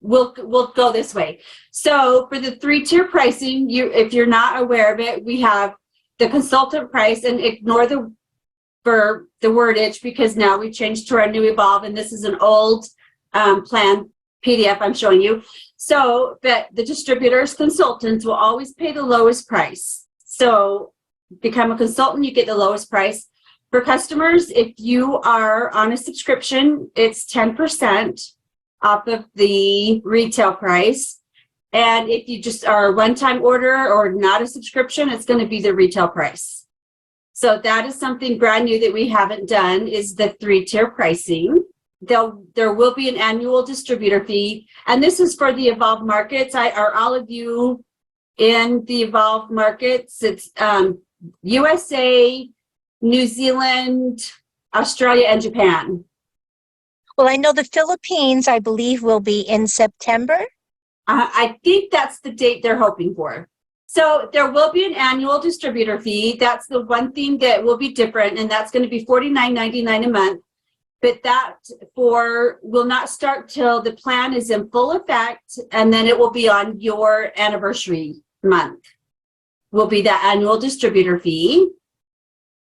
we'll go this way. So for the 3-tier pricing, if you're not aware of it, we have the consultant price, and ignore the wordage because now we changed to our new Evolve, and this is an old plan PDF I'm showing you. So that the distributors, consultants will always pay the lowest price. So become a consultant, you get the lowest price. For customers, if you are on a subscription, it's 10% off of the retail price. And if you just are a one-time order or not a subscription, it's going to be the retail price. So that is something brand new that we haven't done, is the 3-tier pricing. There will be an annual distributor fee. And this is for the Evolve markets. Are all of you in the Evolve markets? It's USA, New Zealand, Australia, and Japan. Well, I know the Philippines, I believe, will be in September. I think that's the date they're hoping for. So there will be an annual distributor fee. That's the one thing that will be different, and that's going to be $49.99 a month. But that will not start till the plan is in full effect, and then it will be on your anniversary month. Will be that annual distributor fee.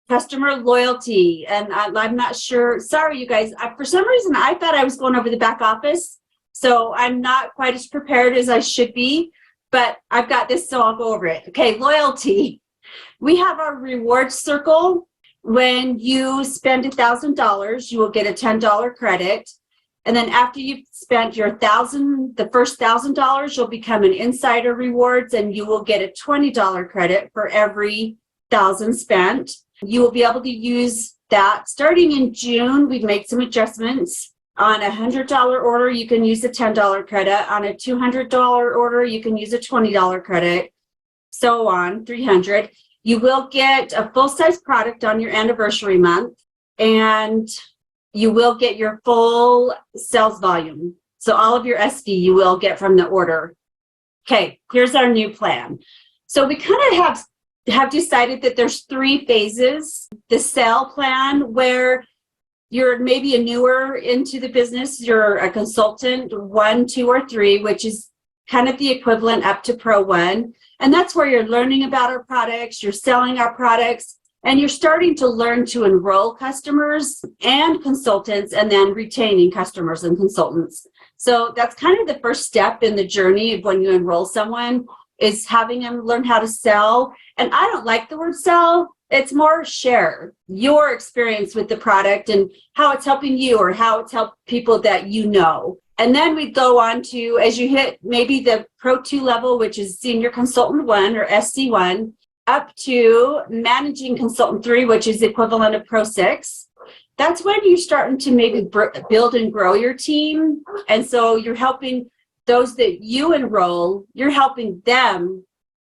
Customer loyalty, and I'm not sure. Sorry, you guys. For some reason, I thought I was going over the back office, so I'm not quite as prepared as I should be, but I've got this, so I'll go over it. Okay, loyalty. We have our reward circle. When you spend $1,000, you will get a $10 credit. And then after you've spent the first $1,000, you'll become an insider rewards, and you will get a $20 credit for every 1,000 spent. You will be able to use that starting in June. We've made some adjustments. On a $100 order, you can use a $10 credit. On a $200 order, you can use a $20 credit. So on, $300. You will get a full-size product on your anniversary month, and you will get your full sales volume. So all of your SV you will get from the order. Okay, here's our new plan. So we kind of have decided that there's 3 phases. The sale plan, where you're maybe a newer into the business, you're a consultant 1, 2, or 3, which is kind of the equivalent up to Pro 1. And that's where you're learning about our products, you're selling our products, and you're starting to learn to enroll customers and consultants, and then retaining customers and consultants. So that's kind of the first step in the journey of when you enroll someone, is having them learn how to sell. And I don't like the word sell. It's more share your experience with the product and how it's helping you, or how it's helped people that you know. And then we go on to, as you hit maybe the Pro 2 level, which is Senior Consultant 1 or SC1, up to Managing Consultant 3, which is the equivalent of Pro 6. That's when you're starting to maybe build and grow your team. And so you're helping those that you enroll, you're helping them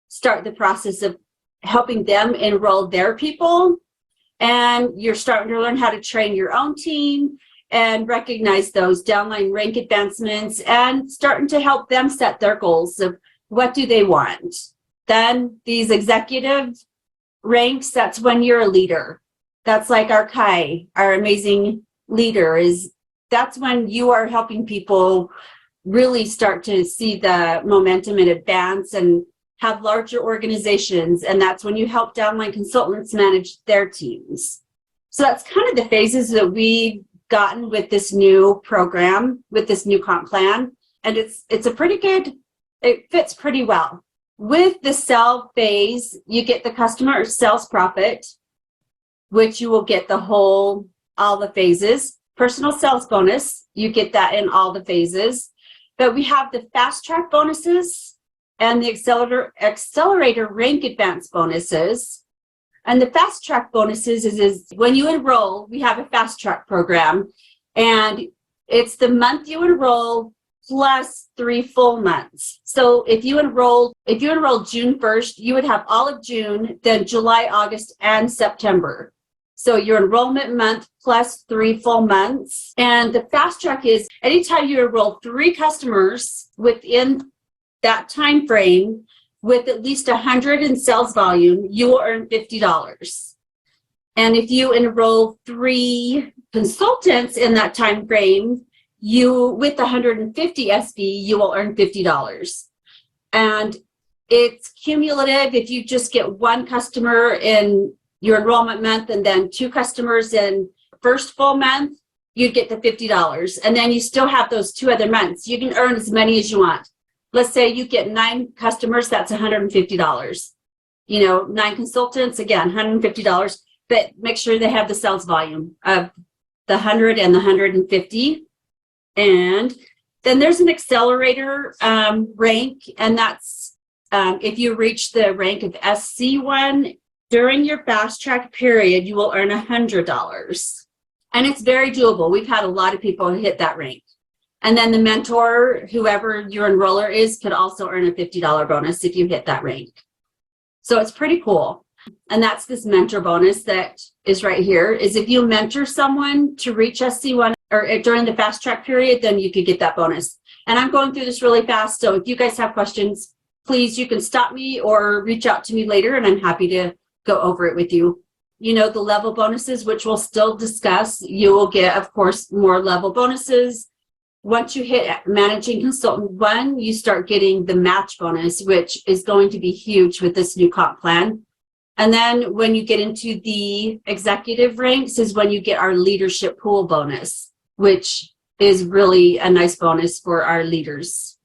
start the process of helping them enroll their people. And you're starting to learn how to train your own team and recognize those downline rank advancements, and starting to help them set their goals of what do they want. Then these executive ranks, that's when you're a leader. That's like our Kai, our amazing leader, that's when you are helping people really start to see the momentum and advance and have larger organizations. And that's when you help downline consultants manage their teams. So that's kind of the phases that we've gotten with this new program, with this new comp plan. And it's a pretty good, it fits pretty well. With the sell phase, you get the customer sales profit, which you will get all the phases. Personal sales bonus, you get that in all the phases. But we have the fast track bonuses and the accelerator rank advance bonuses. And the fast track bonuses is when you enroll, we have a fast track program, and it's the month you enroll plus 3 full months. So if you enroll June 1st, you would have all of June, then July, August, and September. So your enrollment month plus 3 full months. And the fast track is anytime you enroll 3 customers within that time frame with at least 100 in sales volume, you will earn $50. And if you enroll 3 consultants in that time frame, with the 150 SB, you will earn $50. And it's cumulative. If you just get one customer in your enrollment month and then 2 customers in first full month, you'd get the $50. And then you still have those 2 other months. You can earn as many as you want. Let's say you get 9 customers, that's $150. 9 consultants, again, $150, but make sure they have the sales volume of the 100 and the 150. And then there's an accelerator rank, and that's if you reach the rank of SC1 during your fast track period, you will earn $100. And it's very doable. We've had a lot of people hit that rank. And then the mentor, whoever your enroller is, could also earn a $50 bonus if you hit that rank. So it's pretty cool. And that's this mentor bonus that is right here, is if you mentor someone to reach SC1 or during the fast track period, then you could get that bonus. And I'm going through this really fast. So if you guys have questions, please, you can stop me or reach out to me later, and I'm happy to go over it with you. The level bonuses, which we'll still discuss, you will get, of course, more level bonuses. Once you hit Managing Consultant 1, you start getting the match bonus, which is going to be huge with this new comp plan. And then when you get into the executive ranks is when you get our leadership pool bonus, which is really a nice bonus for our leaders.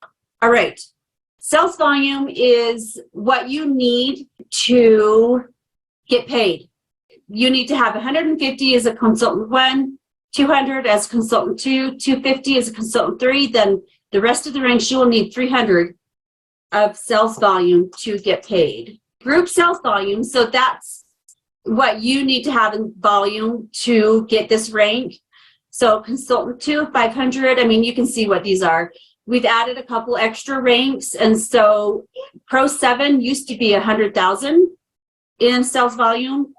All right. Sales volume is what you need to get paid. You need to have 150 as a consultant 1, 200 as consultant 2, 250 as a consultant 3, then the rest of the ranks you will need 300 of sales volume to get paid. Group sales volume, so that's what you need to have in volume to get this rank. So consultant 2, 500, you can see what these are. We've added a couple extra ranks, and so Pro 7 used to be 100,000 in sales volume.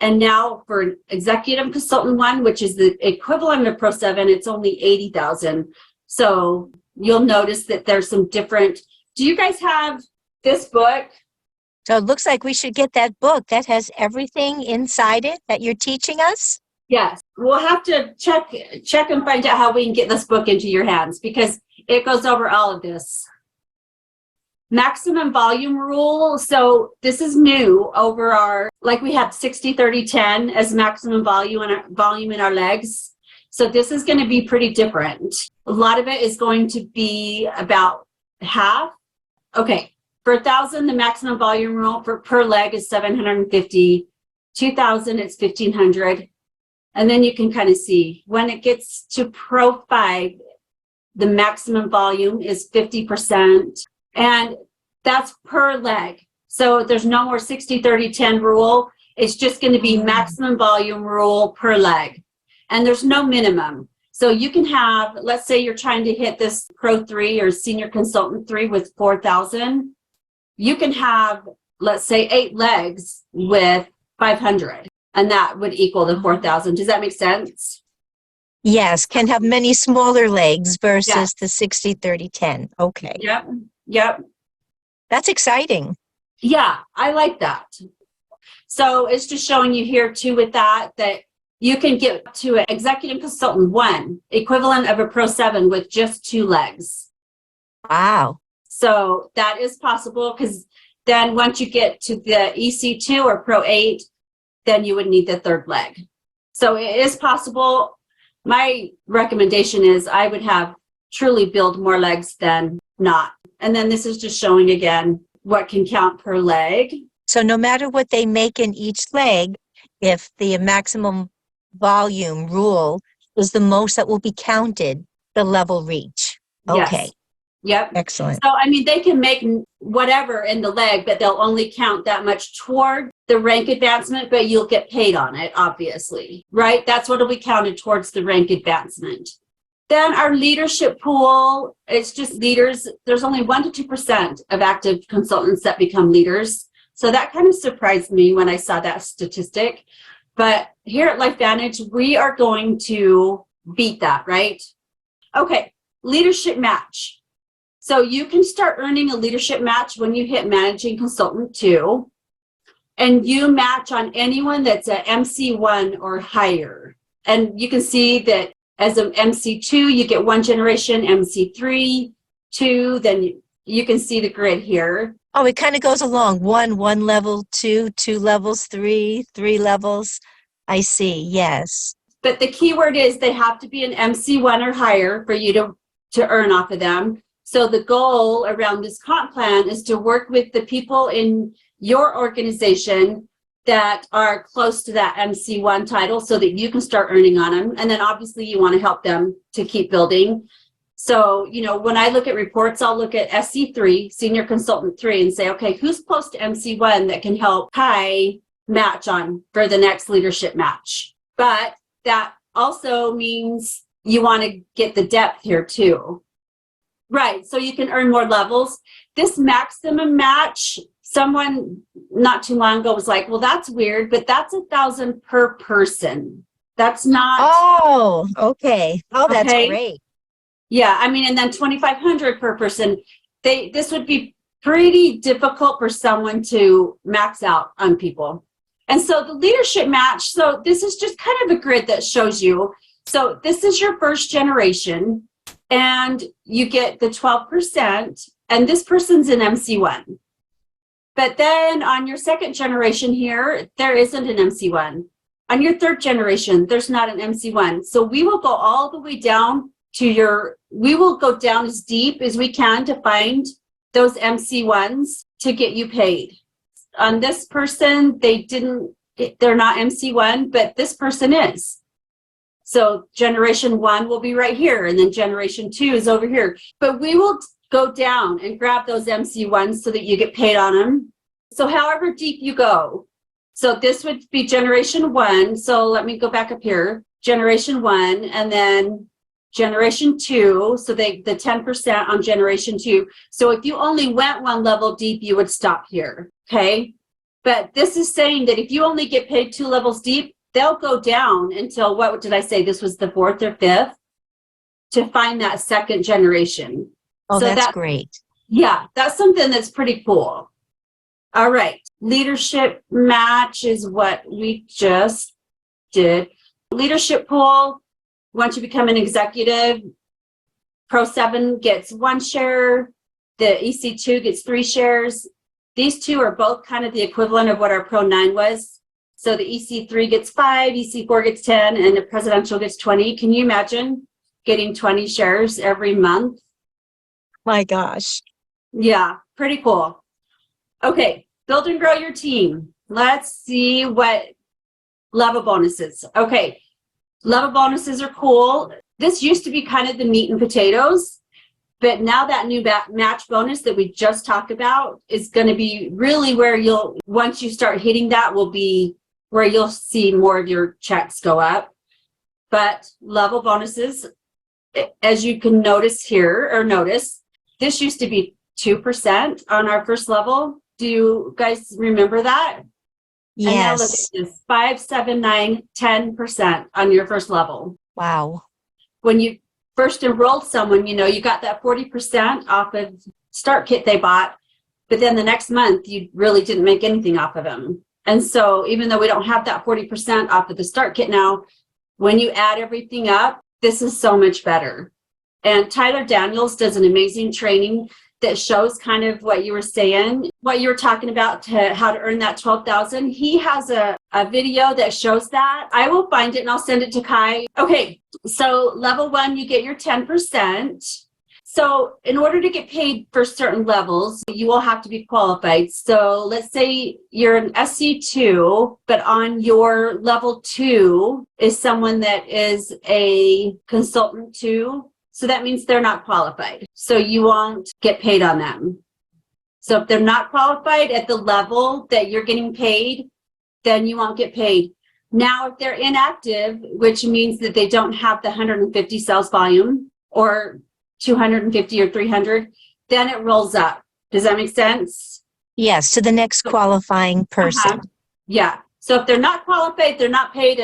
And now for Executive Consultant 1, which is the equivalent of Pro 7, it's only 80,000. So you'll notice that there's some different. Do you guys have this book? So it looks like we should get that book that has everything inside it that you're teaching us. Yes. We'll have to check and find out how we can get this book into your hands, because it goes over all of this. Maximum volume rule. So this is new over our, we have 60-30-10 as maximum volume in our legs. So this is going to be pretty different. A lot of it is going to be about half. Okay. For 1,000, the maximum volume rule per leg is 750. 2,000, it's 1,500. And then you can kind of see when it gets to Pro 5, the maximum volume is 50%. And that's per leg. So there's no more 60-30-10 rule. It's just going to be maximum volume rule per leg. And there's no minimum. So you can have, let's say you're trying to hit this Pro 3 or Senior Consultant 3 with 4,000. You can have, let's say, 8 legs with 500. And that would equal the 4,000. Does that make sense? Yes, can have many smaller legs versus Yes. the 60-30-10. Okay. Yep. That's exciting. Yeah, I like that. So it's just showing you here too with that you can get to an Executive Consultant 1, equivalent of a Pro 7 with just 2 legs. Wow. So that is possible, because then once you get to the EC2 or Pro 8, then you would need the 3rd leg. So it is possible. My recommendation is I would have truly build more legs than not. And then this is just showing again what can count per leg. So no matter what they make in each leg, if the maximum volume rule is the most that will be counted, the level reach. Okay. Yes. Yep. Excellent. So, they can make whatever in the leg, but they'll only count that much toward the rank advancement, but you'll get paid on it, obviously, right? That's what will be counted towards the rank advancement. Then our leadership pool, it's just leaders. There's only 1% to 2% of active consultants that become leaders. So that kind of surprised me when I saw that statistic. But here at LifeVantage, we are going to beat that, right? Okay, leadership match. So you can start earning a leadership match when you hit Managing Consultant 2, and you match on anyone that's a MC1 or higher. And you can see that As an MC2, you get 1 generation, MC3, 2, then you can see the grid here. Oh, it kind of goes along. One level, two levels, three levels. I see. Yes. But the key word is they have to be an MC1 or higher for you to earn off of them. So the goal around this comp plan is to work with the people in your organization that are close to that MC1 title so that you can start earning on them. And then obviously you want to help them to keep building. So, when I look at reports, I'll look at SC3, Senior Consultant 3, and say, okay, who's close to MC1 that can help Kai match on for the next leadership match? But that also means you want to get the depth here too. Right, so you can earn more levels. This maximum match, someone not too long ago was like, well, that's weird, but that's 1,000 per person. That's not. Oh, okay. Oh, that's okay. Great. Yeah, and then 2,500 per person. This would be pretty difficult for someone to max out on people. And so the leadership match, so this is just kind of a grid that shows you. So this is your first generation, and you get the 12%, and this person's an MC1. But then on your second generation here, there isn't an MC1. On your third generation, there's not an MC1. So we will go all the way down we will go down as deep as we can to find those MC1s to get you paid. On this person, they're not MC1, but this person is. So generation 1 will be right here, and then generation 2 is over here. But we will go down and grab those MC1s so that you get paid on them. So however deep you go. So this would be generation 1. So let me go back up here. Generation 1, and then generation 2, so the 10% on generation 2. So if you only went 1 level deep, you would stop here, okay? But this is saying that if you only get paid 2 levels deep, they'll go down until, what did I say? This was the 4th or 5th to find that second generation. Oh, so that's great. Yeah, that's something that's pretty cool. All right, leadership match is what we just did. Leadership pool. Once you become an executive, Pro 7 gets 1 share, the EC2 gets 3 shares. These two are both kind of the equivalent of what our Pro 9 was. So the EC3 gets 5, EC4 gets 10, and the presidential gets 20. Can you imagine getting 20 shares every month? My gosh. Yeah, pretty cool. Okay, build and grow your team. Let's see what level bonuses. Okay. Level bonuses are cool. This used to be kind of the meat and potatoes, but now that new match bonus that we just talked about is going to be really where once you start hitting that, will be where you'll see more of your checks go up. But level bonuses, as you can notice, this used to be 2% on our first level. Do you guys remember that? Yes. And now look at this, 5, 7, 9, 10% on your first level. Wow. When you first enrolled someone, you got that 40% off of start kit they bought, but then the next month you really didn't make anything off of them. And so even though we don't have that 40% off of the start kit now, when you add everything up, this is so much better. And Tyler Daniels does an amazing training that shows kind of what you were saying, what you were talking about, how to earn that 12,000. He has a video that shows that. I will find it and I'll send it to Kai. Okay, so level 1, you get your 10%. So in order to get paid for certain levels, you will have to be qualified. So let's say you're an SC2, but on your level 2 is someone that is a consultant 2. So that means they're not qualified. So you won't get paid on them. So if they're not qualified at the level that you're getting paid, then you won't get paid. Now, if they're inactive, which means that they don't have the 150 sales volume or 250 or 300, then it rolls up. Does that make sense? Yes, to the next qualifying person. Yeah. So if they're not qualified, they're not paid,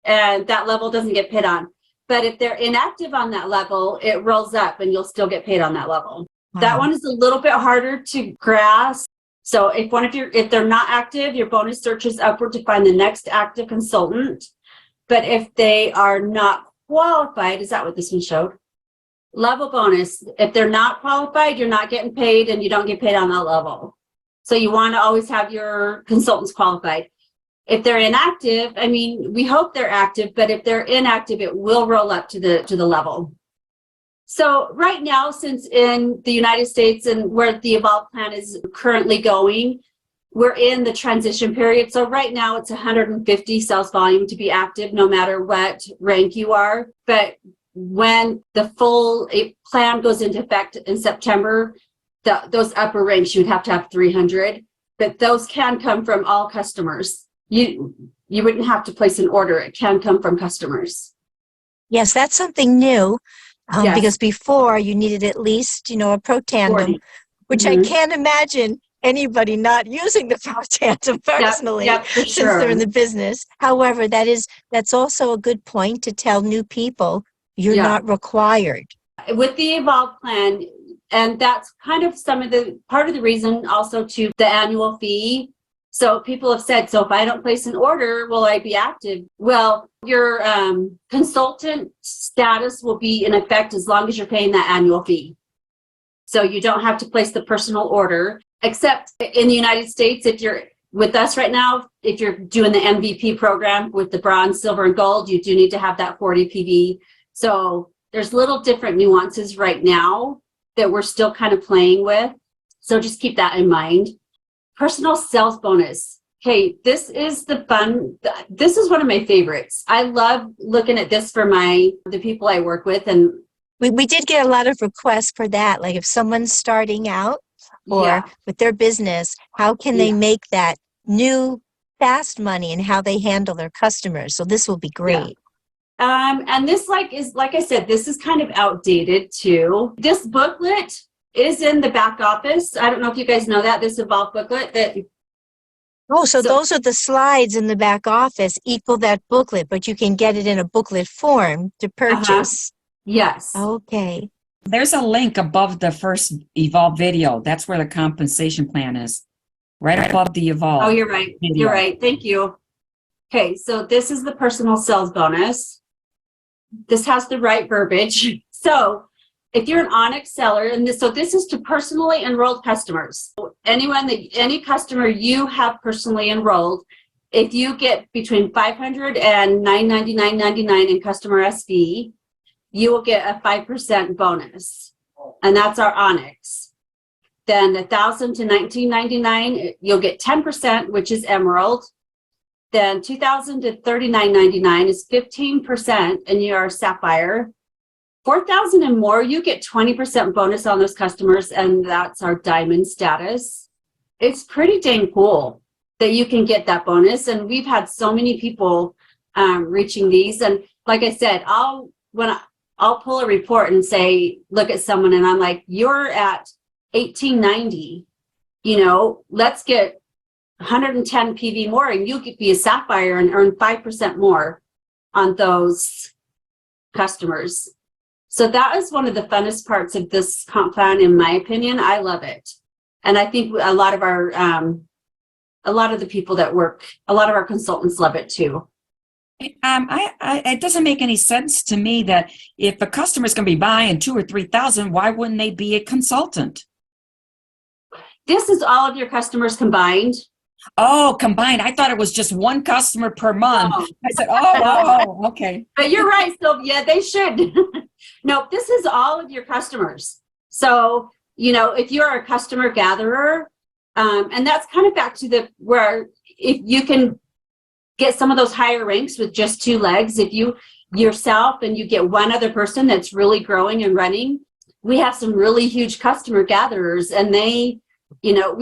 and that level doesn't get paid on. But if they're inactive on that level, it rolls up and you'll still get paid on that level. Wow. That one is a little bit harder to grasp. So if they're not active, your bonus searches upward to find the next active consultant. But if they are not qualified, is that what this one showed? Level bonus. If they're not qualified, you're not getting paid and you don't get paid on that level. So you want to always have your consultants qualified. If they're inactive, I mean, we hope they're active, but if they're inactive, it will roll up to the level. So right now, since in the United States and where the Evolve plan is currently going, we're in the transition period. So right now it's 150 sales volume to be active, no matter what rank you are. But when the full plan goes into effect in September, those upper ranks, you'd have to have 300. But those can come from all customers. You wouldn't have to place an order. It can come from customers. Yes, that's something new. Yes. Because before you needed at least, a Pro Tandem, 40. which I can't imagine anybody not using the Pro Tandem personally, Yep, for since sure. they're in the business. However, that's also a good point to tell new people you're not required. With the Evolve plan, and that's kind of part of the reason also to the annual fee. So people have said, so if I don't place an order, will I be active? Well, your consultant status will be in effect as long as you're paying that annual fee. So you don't have to place the personal order, except in the United States, if you're with us right now, if you're doing the MVP program with the bronze, silver, and gold, you do need to have that 40 PV. So there's little different nuances right now that we're still kind of playing with. So just keep that in mind. Personal sales bonus. Okay, this is this is one of my favorites. I love looking at this for the people I work with. And we did get a lot of requests for that. Like if someone's starting out or with their business, how can they make that new fast money and how they handle their customers? So this will be great. And this is like I said, this is kind of outdated too. This booklet is in the back office. I don't know if you guys know that, this Evolve booklet that. So those are the slides in the back office equal that booklet, but you can get it in a booklet form to purchase. Yes. Okay. There's a link above the first Evolve video. That's where the compensation plan is. Right above the Evolve. Oh, you're right. video. You're right. Thank you. Okay, so this is the personal sales bonus. This has the right verbiage. So if you're an Onyx seller, and this is to personally enrolled customers. Any customer you have personally enrolled, if you get between $500 and $999.99 in customer SV, you will get a 5% bonus, and that's our Onyx. Then $1,000 to $1999, you'll get 10%, which is Emerald. Then $2,000 to $39.99 is 15%, and you are Sapphire. $4,000 and more, you get 20% bonus on those customers, and that's our Diamond status. It's pretty dang cool that you can get that bonus, and we've had so many people reaching these. And like I said, I'll pull a report and say, look at someone, and I'm like, you're at 1890. Let's get 110 PV more, and you could be a Sapphire and earn 5% more on those customers. So that is one of the funnest parts of this comp plan, in my opinion. I love it. And I think a lot of the people that work, a lot of our consultants love it too. It doesn't make any sense to me that if a customer's going to be buying 2,000 or 3,000, why wouldn't they be a consultant? This is all of your customers combined. Oh, combined. I thought it was just one customer per month. Oh. I said, okay. But you're right, Sylvia, they should. No, this is all of your customers. So, if you're a customer gatherer, and that's kind of back to where if you can get some of those higher ranks with just 2 legs, if you yourself and you get one other person that's really growing and running, we have some really huge customer gatherers, and we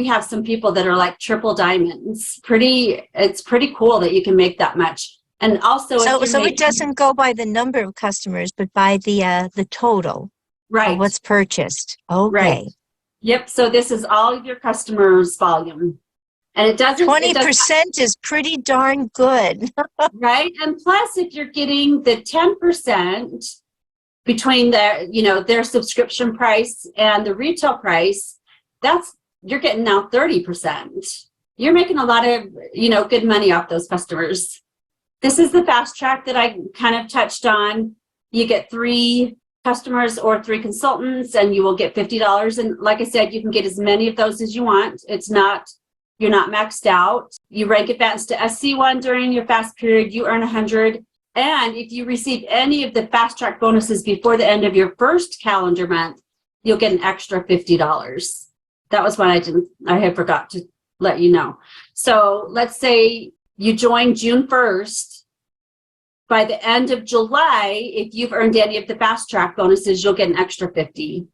have some people that are like triple diamonds. It's pretty cool that you can make that much. And also, so it doesn't go by the number of customers, but by the total. Right. Of what's purchased. Okay. Right. Yep. So this is all of your customers' volume, and it doesn't. 20% is pretty darn good. Right. And plus, if you're getting the 10% between their subscription price and the retail price, you're getting now 30%. You're making a lot of, good money off those customers. This is the fast track that I kind of touched on. you get 3 customers or 3 consultants, and you will get $50. And like I said, you can get as many of those as you want. You're not maxed out. You rank advanced to SC1 during your fast period, you earn 100. And if you receive any of the fast track bonuses before the end of your first calendar month, you'll get an extra $50. That was one I had forgot to let you know. So let's say you join June 1st. By the end of July, if you've earned any of the fast track bonuses, you'll get an extra 50.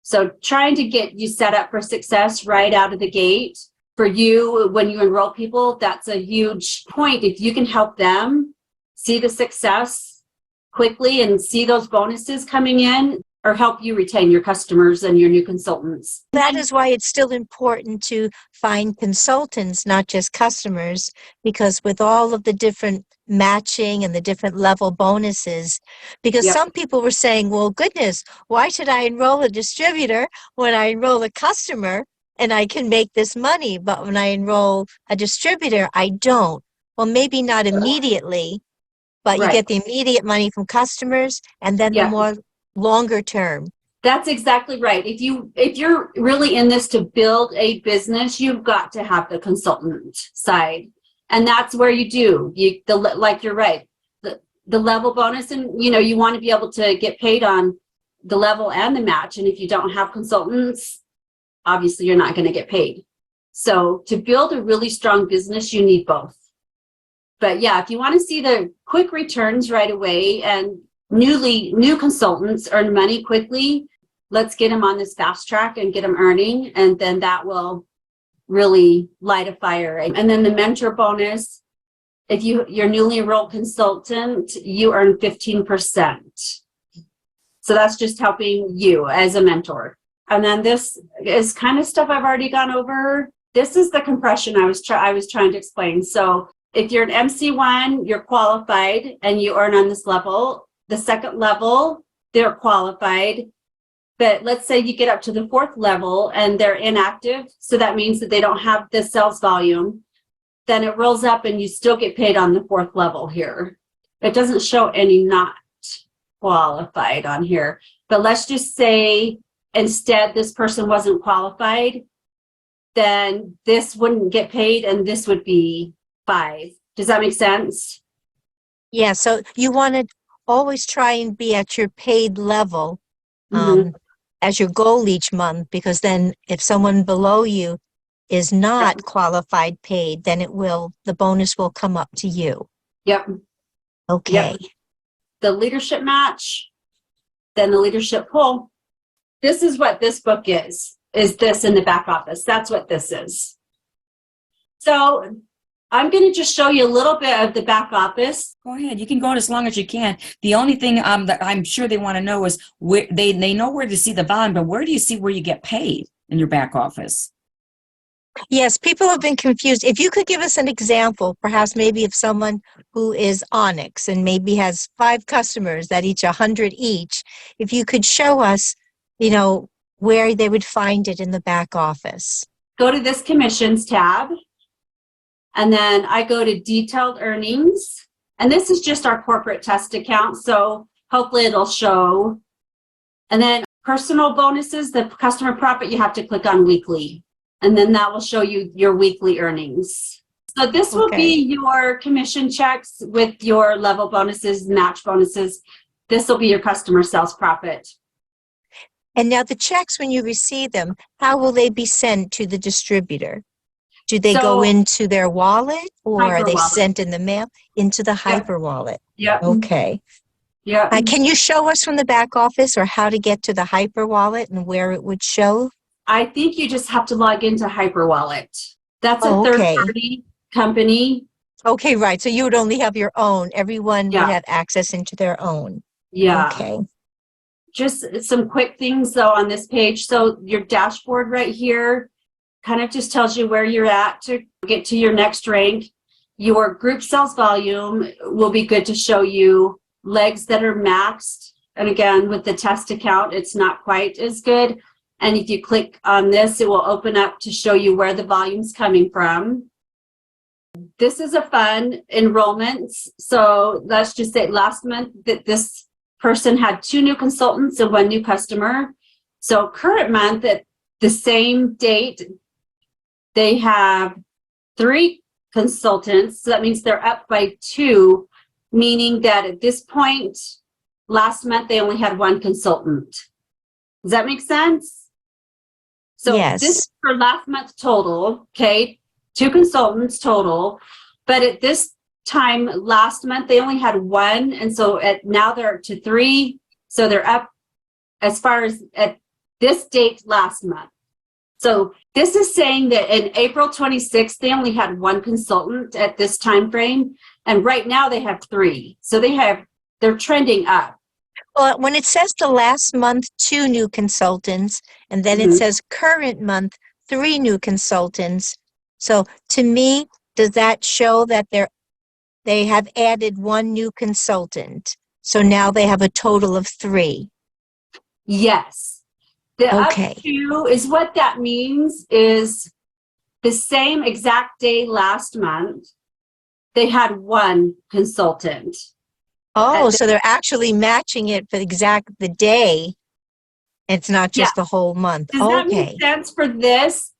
So trying to get you set up for success right out of the gate. For you, when you enroll people, that's a huge point. If you can help them see the success quickly and see those bonuses coming in, or help you retain your customers and your new consultants. That is why it's still important to find consultants, not just customers, because with all of the different matching and the different level bonuses, because Yep. some people were saying, well, goodness, why should I enroll a distributor when I enroll a customer and I can make this money? But when I enroll a distributor, I don't. Well, maybe not immediately, but you Right. get the immediate money from customers and then Yeah. the more longer term. That's exactly right. If you're really in this to build a business, you've got to have the consultant side, and that's where you do like you're right. The level bonus, and you want to be able to get paid on the level and the match. And if you don't have consultants, obviously you're not going to get paid. So to build a really strong business, you need both. But yeah, if you want to see the quick returns right away and new consultants earn money quickly, let's get them on this fast track and get them earning, and then that will really light a fire. And then the mentor bonus, if you're newly enrolled consultant, you earn 15%. So that's just helping you as a mentor. And then this is kind of stuff I've already gone over. This is the compression I was trying to explain. So if you're an MC1, you're qualified and you earn on this level. The second level, they're qualified. But let's say you get up to the 4th level and they're inactive. So that means that they don't have the sales volume. Then it rolls up and you still get paid on the 4th level here. It doesn't show any not qualified on here. But let's just say instead this person wasn't qualified, then this wouldn't get paid and this would be 5. Does that make sense? Yeah, so you want to always try and be at your paid level as your goal each month, because then if someone below you is not qualified paid, then the bonus will come up to you. Yep. Okay. Yep. The leadership match, then the leadership pool. This is what this book is this in the back office. That's what this is. So I'm going to just show you a little bit of the back office. Go ahead. You can go as long as you can. The only thing that I'm sure they want to know is where they know where to see the volume, but where do you see where you get paid in your back office? Yes, people have been confused. If you could give us an example, perhaps maybe of someone who is Onyx and maybe has 5 customers that each 100 each, if you could show us, where they would find it in the back office. Go to this commissions tab. And then I go to detailed earnings. And this is just our corporate test account. So hopefully it'll show. And then personal bonuses, the customer profit, you have to click on weekly. And then that will show you your weekly earnings. So this will be your commission checks with your level bonuses, match bonuses. This will be your customer sales profit. And now the checks, when you receive them, how will they be sent to the distributor? Do they go into their wallet, or are they sent in the mail into the Hyper wallet? Yeah. Okay. Yeah. Can you show us from the back office or how to get to the Hyper wallet and where it would show? I think you just have to log into Hyper Wallet. That's a third-party company. Okay, right. So you would only have your own. Everyone would have access into their own. Yeah. Okay. Just some quick things, though, on this page. So your dashboard right here kind of just tells you where you're at to get to your next rank. Your group sales volume will be good to show you legs that are maxed. And again, with the test account, it's not quite as good. And if you click on this, it will open up to show you where the volume's coming from. This is a fun enrollment. So let's just say last month that this person had 2 new consultants and 1 new customer. So current month at the same date, they have 3 consultants. So that means they're up by 2, meaning that at this point, last month, they only had 1 consultant. Does that make sense? So Yes. this is for last month total, okay? 2 consultants total. But at this time, last month, they only had 1. And so now they're up to 3. So they're up as far as at this date last month. So this is saying that in April 26th, they only had 1 consultant at this time frame. And right now they have 3. So they're trending up. Well, when it says the last month, 2 new consultants, and then it Mhm. says current month, 3 new consultants. So to me, does that show that they have added 1 new consultant? So now they have a total of 3. Yes. The Okay. up to is what that means is the same exact day last month, they had 1 consultant. Oh, so they're actually matching it for the day. It's not just the whole month. Does that Okay. make sense for this?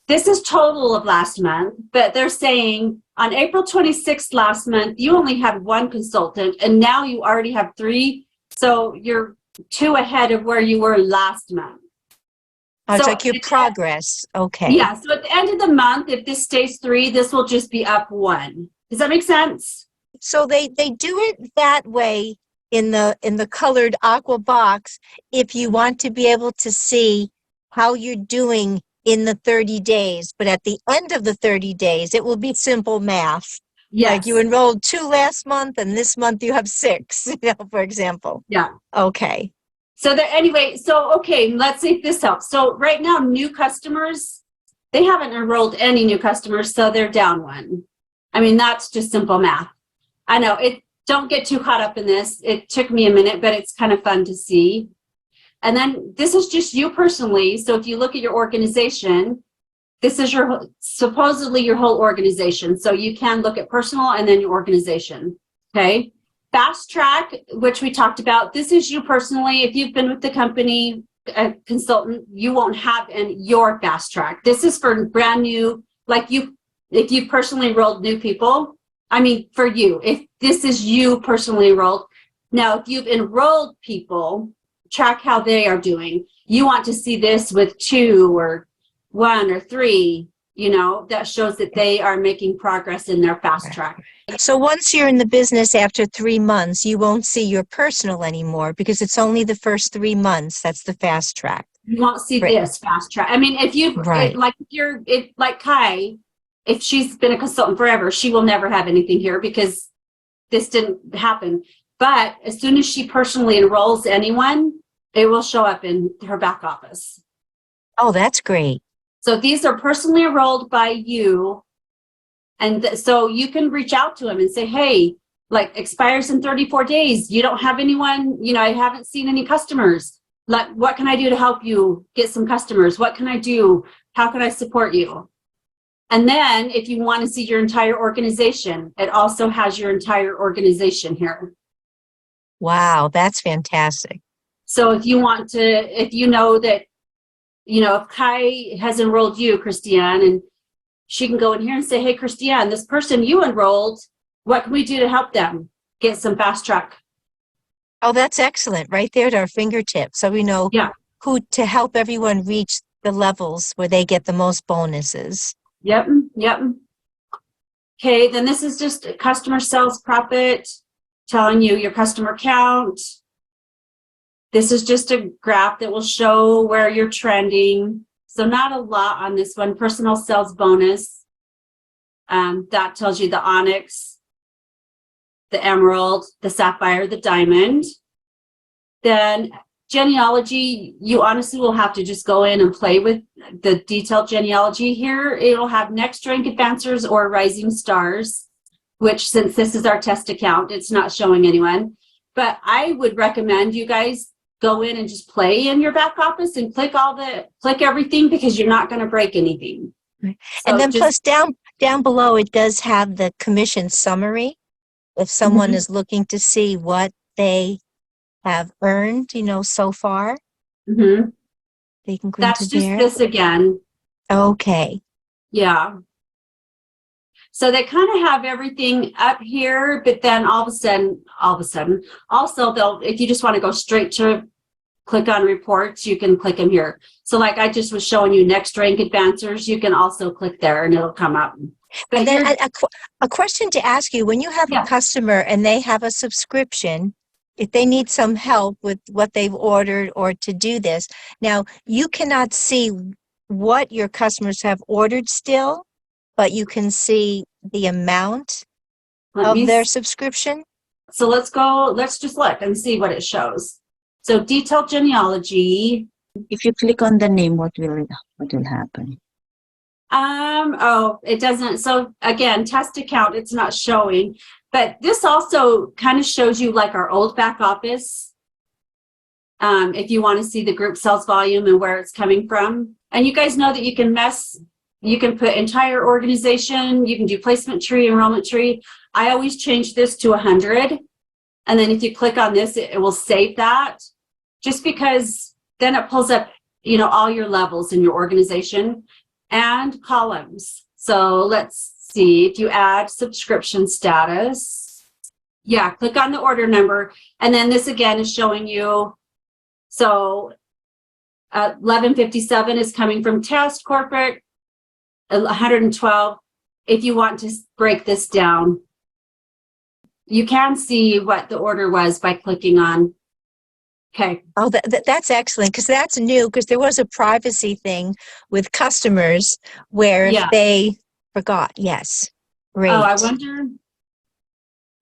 This is total of last month, but they're saying on April 26th last month, you only had 1 consultant, and now you already have 3. So you're 2 ahead of where you were last month. Oh, it's So like your it's- progress. Okay. Yeah, so at the end of the month, if this stays 3, this will just be up 1. Does that make sense? So they do it that way in the colored aqua box if you want to be able to see how you're doing in the 30 days. But at the end of the 30 days, it will be simple math. Yes. Like you enrolled 2 last month and this month you have 6, for example. Yeah. Okay. So okay, let's see if this helps. So right now, new customers, they haven't enrolled any new customers, so they're down 1. I mean, that's just simple math. I know don't get too caught up in this. It took me a minute, but it's kind of fun to see. And then this is just you personally. So if you look at your organization, this is supposedly your whole organization. So you can look at personal and then your organization. Okay. Fast track, which we talked about, this is you personally. If you've been with the company, a consultant, you won't have your fast track. This is for brand new, like if you personally enrolled new people. I mean, for you, if this is you personally enrolled. Now, if you've enrolled people, track how they are doing. You want to see this with 2 or 1 or 3, that shows that they are making progress in their fast track. So once you're in the business after 3 months, you won't see your personal anymore because it's only the first 3 months. That's the fast track. You won't see Right. this fast track. I mean, if you Right. like Kai, if she's been a consultant forever, she will never have anything here because this didn't happen. But as soon as she personally enrolls anyone, it will show up in her back office. Oh, that's great. So these are personally enrolled by you. And so you can reach out to them and say, hey, like expires in 34 days. You don't have anyone, I haven't seen any customers. Like, what can I do to help you get some customers? What can I do? How can I support you? And then if you want to see your entire organization, it also has your entire organization here. Wow, that's fantastic. So if you want to, if you know that, if Kai has enrolled you, Christiane, and she can go in here and say, hey, Christiane, this person you enrolled, what can we do to help them get some fast track? Oh, that's excellent. Right there at our fingertips. So we know Yeah. who to help everyone reach the levels where they get the most bonuses. Yep. Okay, then this is just customer sales profit, telling you your customer count. This is just a graph that will show where you're trending. So not a lot on this one. Personal sales bonus. That tells you the onyx, the emerald, the sapphire, the diamond. Then genealogy, you honestly will have to just go in and play with the detailed genealogy here. It'll have next rank advancers or rising stars, which since this is our test account, it's not showing anyone. But I would recommend you guys go in and just play in your back office and click everything because you're not going to break anything. Right. So And then just- plus down below, it does have the commission summary. If someone Mhm. is looking to see what they have earned, so far. Mhm. They can go That's into just there. this again. Okay. Yeah. So they kind of have everything up here, but then all of a sudden, also if you just want to go straight to click on reports, you can click them here. So like I just was showing you next rank advancers, you can also click there and it'll come up. But And then here, a question to ask you, when you have Yeah. a customer and they have a subscription, if they need some help with what they've ordered or to do this, now you cannot see what your customers have ordered still, but you can see the amount let of me, their subscription. so let's just look and see what it shows. So detailed genealogy. If you click on the name, what will happen? Oh, it doesn't. So again, test account, it's not showing, but this also kind of shows you like our old back office. If you want to see the group sales volume and where it's coming from. And you guys know that you can put entire organization, you can do placement tree, enrollment tree. I always change this to 100. And then if you click on this, it will save that just because then it pulls up, all your levels in your organization and columns. So let's see if you add subscription status. Yeah, click on the order number. And then this again is showing you. So 1157 is coming from test corporate, 112. If you want to break this down, you can see what the order was by clicking on. Okay. Oh, that's excellent, because that's new, because there was a privacy thing with customers where Yeah. if they forgot. Yes. Great. Oh, I wonder.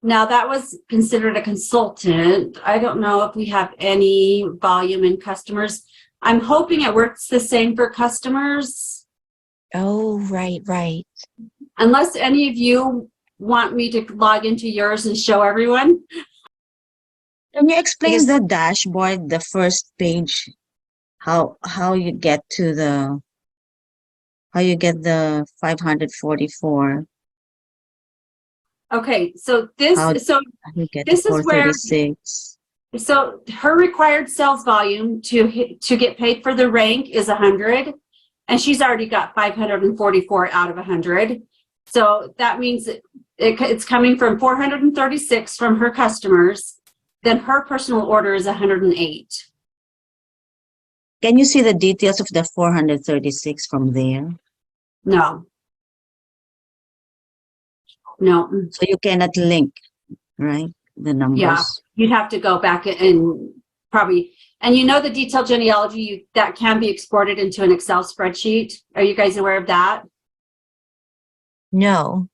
Now that was considered a consultant. I don't know if we have any volume in customers. I'm hoping it works the same for customers. Oh, right. Unless any of you want me to log into yours and show everyone. Can you explain Because- the dashboard, the first page, how you get the 544? Okay, so this How so you get this the is where 436? so her required sales volume to get paid for the rank is 100, and she's already got 544 out of 100. So that means it's coming from 436 from her customers. Then her personal order is 108. Can you see the details of the 436 from there? No. So you cannot link, right? The numbers. Yeah. You'd have to go back and probably, and the detailed genealogy that can be exported into an Excel spreadsheet. Are you guys aware of that? No.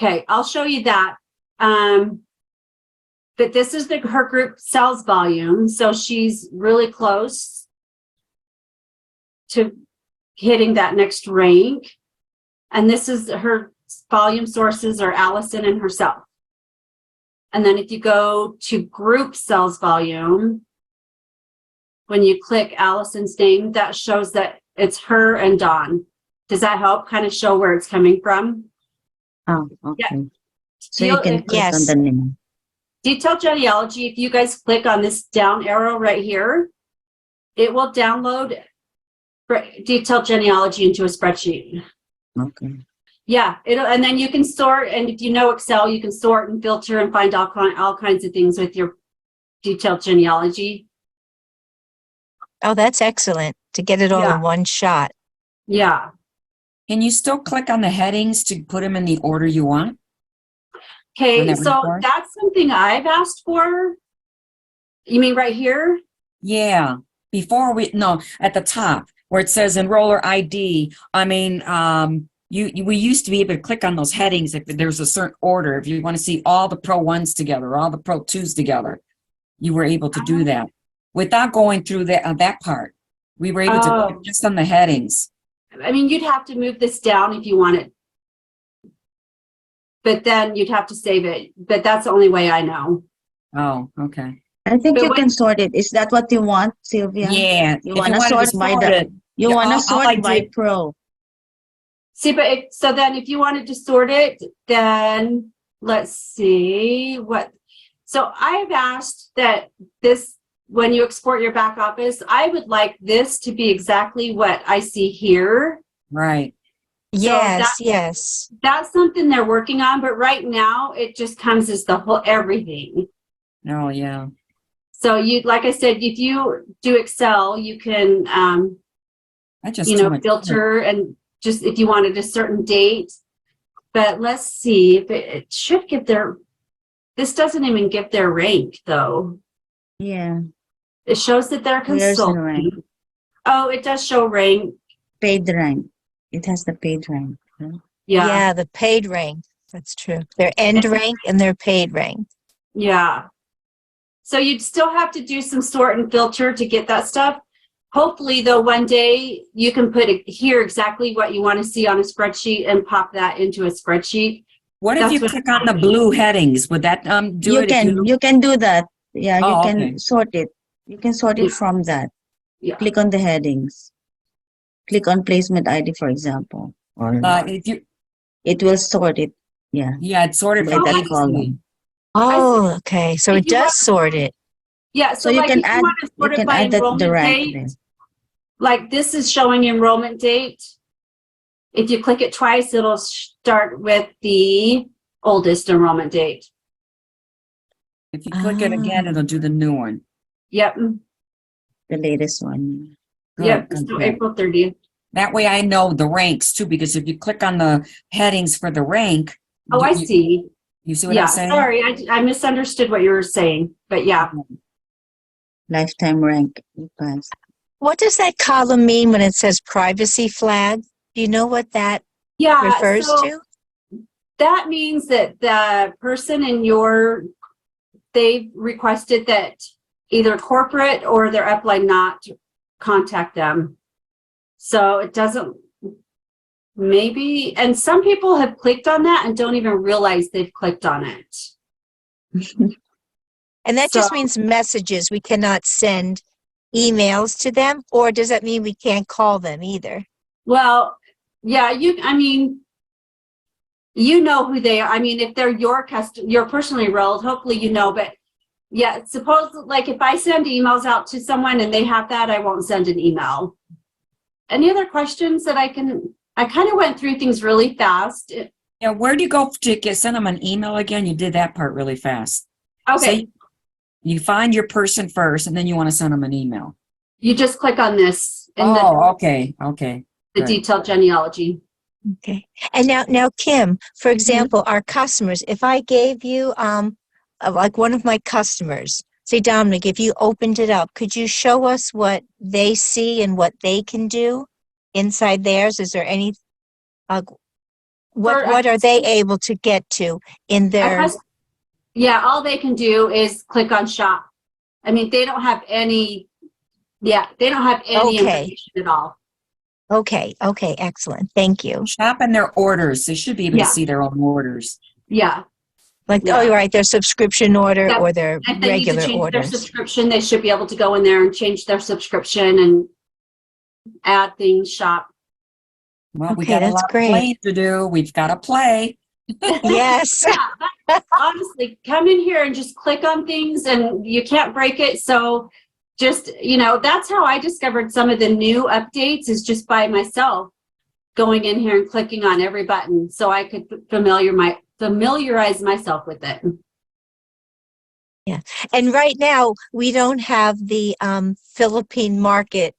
Okay, I'll show you that. But this is her group sales volume. So she's really close to hitting that next rank. And this is her volume sources are Allison and herself. And then if you go to group sales volume, when you click Allison's name, that shows that it's her and Dawn. Does that help kind of show where it's coming from? Oh, okay. Yeah. So you can click on Yes. the name. Detailed genealogy, if you guys click on this down arrow right here, it will download detailed genealogy into a spreadsheet. Okay. Yeah, and then you can sort, and if you know Excel, you can sort and filter and find all kinds of things with your detailed genealogy. Oh, that's excellent to get it all Yeah. in one shot. Yeah. Can you still click on the headings to put them in the order you want? Okay, On that so report? that's something I've asked for. You mean right here? Yeah. No, at the top where it says enroller ID. I mean, we used to be able to click on those headings if there's a certain order. If you want to see all the Pro 1s together, all the Pro 2s together, you were able to do that without going through that part. We were able to Oh. click just on the headings. I mean, you'd have to move this down if you wanted. But then you'd have to save it. But that's the only way I know. Oh, okay. I think But you when- can sort it. Is that what you want, Sylvia? Yeah. You if want to wanted sort by it, you Yeah, want to all sort I by did- pro. See, but so then if you wanted to sort it, then let's see what. So I've asked that this, when you export your back office, I would like this to be exactly what I see here. Right. Yes, yes. That's something they're working on, but right now it just comes as the whole everything. Oh, yeah. So you, like I said, if you do Excel, you can, That's just you too know, much. filter and just if you wanted a certain date. But let's see if it should give their, this doesn't even give their rank though. Yeah, It shows that they're Where's the rank? consulting. Oh, it does show rank. paid rank. It has the paid rank. Right? Yeah. Yeah, the paid rank. That's true. Their end rank and their paid rank. Yeah. So you'd still have to do some sort and filter to get that stuff. Hopefully, though, one day you can put here exactly what you want to see on a spreadsheet and pop that into a spreadsheet. What if That's you what- click on the blue headings? Would that do You it? if can you can do that. Yeah, Oh, you can okay. sort it. You can sort it Yeah. from that. Yeah. Click on the headings. Click on placement ID, for example, or if you, it will sort it. Yeah, yeah, it's sorted by from that A to C. column. Oh, okay. So If it you does want- sort it. Yeah. So So, you like can if add you want to you sort it can by add that the enrollment rank date, there. like this is showing enrollment date. If you click it twice, it'll start with the oldest enrollment date. If you click it again, Ah. it'll do the new one. Yep. The latest one. Good, Yep. good, So good. April 30th. That way I know the ranks too, because if you click on the headings for the rank. Oh, I you- see. You see what Yeah. I'm saying? Sorry, I misunderstood what you were saying, but yeah. Lifetime rank. You pass. What does that column mean when it says privacy flag? Do you know what that Yeah. refers so to? That means that the person in they've requested that either corporate or their upline not contact them. So it doesn't, maybe, and some people have clicked on that and don't even realize they've clicked on it. And that just So- means messages. We cannot send emails to them, or does that mean we can't call them either? Well, yeah, I mean, you know who they are. I mean, if they're your you're personally enrolled, hopefully you know, but yeah, suppose like if I send emails out to someone and they have that, I won't send an email. Any other questions that I kind of went through things really fast. Yeah, where do you go to send them an email again? You did that part really fast. Okay, So you find your person first and then you want to send them an email. you just click on this and Oh, okay, okay. the good. detailed genealogy. Okay. And now, Kim, for example, our customers, if I gave you, like one of my customers, say Dominic, if you opened it up, could you show us what they see and what they can do inside theirs? Is there any, what are they able to get to in their, Yeah, all they can do is click on shop. I mean, they don't have any Okay. information at all. okay, excellent. Thank you. Shop in their orders. They should be able Yeah. to see their own orders. Yeah. Like, Yeah. oh, you're right, their subscription order Yep. or their If they need to regular change their orders. subscription, they should be able to go in there and change their subscription and add things, shop. Well, we Okay, got a that's lot of great. playing to do. We've got to play. Yes. Honestly, come in here and just click on things and you can't break it. So just, that's how I discovered some of the new updates is just by myself going in here and clicking on every button so I could familiarize myself with it. And right now, we don't have the Philippine market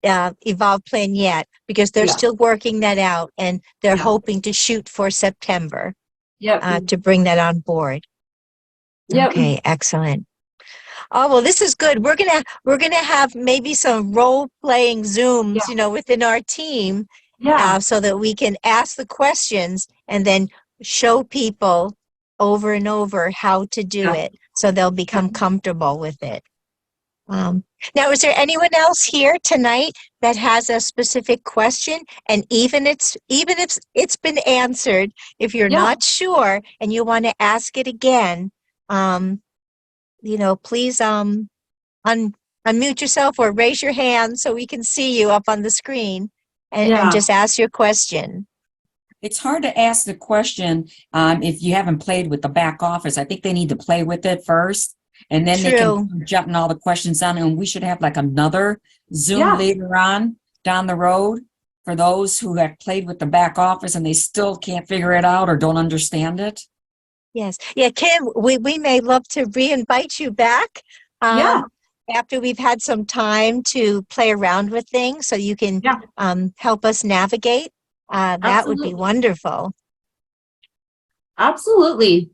evolve plan yet because they're Yeah. still working that out and they're Yeah. hoping to shoot for September Yep. to bring that on board. Yep. Okay, excellent. Oh, well, this is good. We're gonna have maybe some role-playing Zooms, within our team, Yeah. so that we can ask the questions and then show people over and over how to do Yeah. it, so they'll become comfortable with it. Now, is there anyone else here tonight that has a specific question? And even if it's been answered, if you're Yeah. not sure and you want to ask it again, please unmute yourself or raise your hand so we can see you up on the screen and Yeah. just ask your question. It's hard to ask the question if you haven't played with the back office. I think they need to play with it first, and then they True. can jot all the questions down. And we should have like another Zoom Yeah. later on down the road for those who have played with the back office and they still can't figure it out or don't understand it. Yes. Yeah, Kim, we may love to re-invite you back. Yeah. After we've had some time to play around with things so you can Yeah. help us navigate. That would be Absolutely. wonderful. Absolutely.